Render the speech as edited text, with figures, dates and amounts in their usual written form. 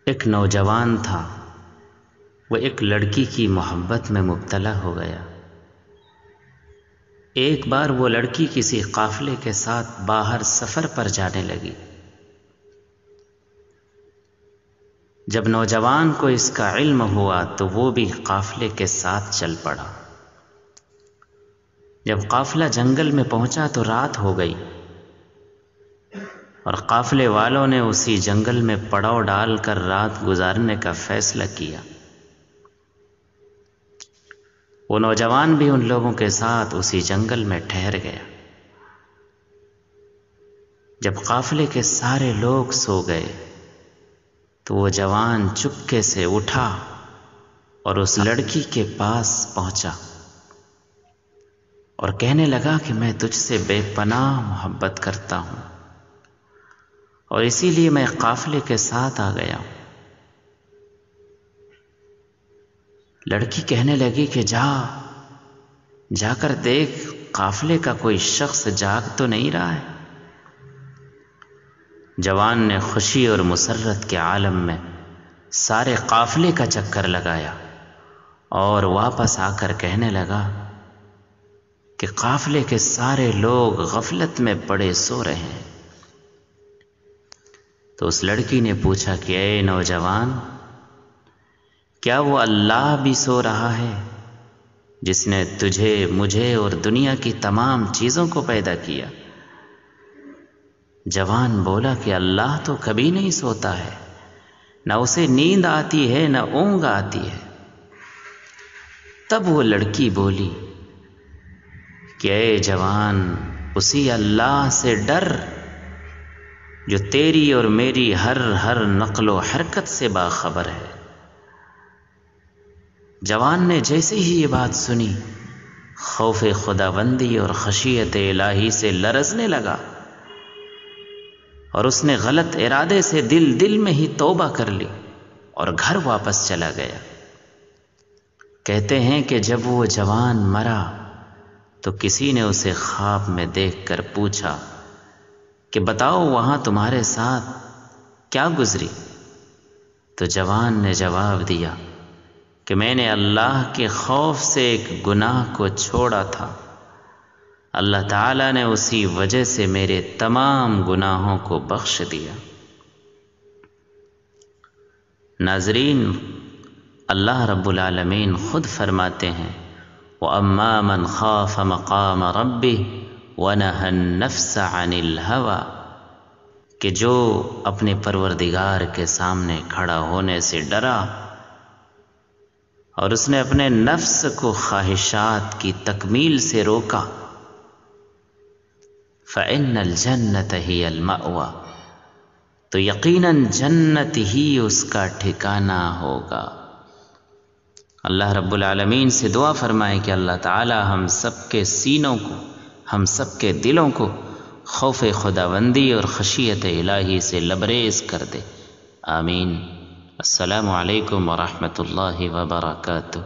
ایک نوجوان تھا، وہ ایک لڑکی کی محبت میں مبتلا ہو گیا۔ ایک بار وہ لڑکی کسی قافلے کے ساتھ باہر سفر پر جانے لگی۔ جب نوجوان کو اس کا علم ہوا تو وہ بھی قافلے کے ساتھ چل پڑا۔ جب قافلہ جنگل میں پہنچا تو رات ہو گئی اور قافلے والوں نے اسی جنگل میں پڑاؤ ڈال کر رات گزارنے کا فیصلہ کیا۔ وہ نوجوان بھی ان لوگوں کے ساتھ اسی جنگل میں ٹھہر گیا۔ جب قافلے کے سارے لوگ سو گئے تو وہ جوان چپکے سے اٹھا اور اس لڑکی کے پاس پہنچا اور کہنے لگا کہ میں تجھ سے بے پناہ محبت کرتا ہوں اور اسی لیے میں قافلے کے ساتھ آ گیا ہوں۔ لڑکی کہنے لگی کہ جا کر دیکھ قافلے کا کوئی شخص جاگ تو نہیں رہا ہے۔ جوان نے خوشی اور مسرت کے عالم میں سارے قافلے کا چکر لگایا اور واپس آ کر کہنے لگا کہ قافلے کے سارے لوگ غفلت میں پڑے سو رہے ہیں۔ تو اس لڑکی نے پوچھا کہ اے نوجوان، کیا وہ اللہ بھی سو رہا ہے جس نے تجھے، مجھے اور دنیا کی تمام چیزوں کو پیدا کیا؟ جوان بولا کہ اللہ تو کبھی نہیں سوتا ہے، نہ اسے نیند آتی ہے نہ اونگ آتی ہے۔ تب وہ لڑکی بولی کہ اے جوان، اسی اللہ سے ڈر جو تیری اور میری ہر نقل و حرکت سے باخبر ہے۔ جوان نے جیسے ہی یہ بات سنی، خوف خداوندی اور خشیت الہی سے لرزنے لگا اور اس نے غلط ارادے سے دل میں ہی توبہ کر لی اور گھر واپس چلا گیا۔ کہتے ہیں کہ جب وہ جوان مرا تو کسی نے اسے خواب میں دیکھ کر پوچھا کہ بتاؤ وہاں تمہارے ساتھ کیا گزری؟ تو جوان نے جواب دیا کہ میں نے اللہ کے خوف سے ایک گناہ کو چھوڑا تھا، اللہ تعالیٰ نے اسی وجہ سے میرے تمام گناہوں کو بخش دیا۔ ناظرین، اللہ رب العالمین خود فرماتے ہیں وَأَمَّا مَنْ خَافَ مَقَامَ رَبِّهِ وَنَهَى النَّفْسَ عَنِ الْهَوَى، کہ جو اپنے پروردگار کے سامنے کھڑا ہونے سے ڈرا اور اس نے اپنے نفس کو خواہشات کی تکمیل سے روکا، فَإِنَّ الْجَنَّةَ هِيَ الْمَأْوَى، تو یقیناً جنت ہی اس کا ٹھکانہ ہوگا۔ اللہ رب العالمین سے دعا فرمائے کہ اللہ تعالی ہم سب کے سینوں کو، ہم سب کے دلوں کو خوف خداوندی اور خشیت الہی سے لبریز کر دے، آمین۔ السلام علیکم ورحمۃ اللہ وبرکاتہ۔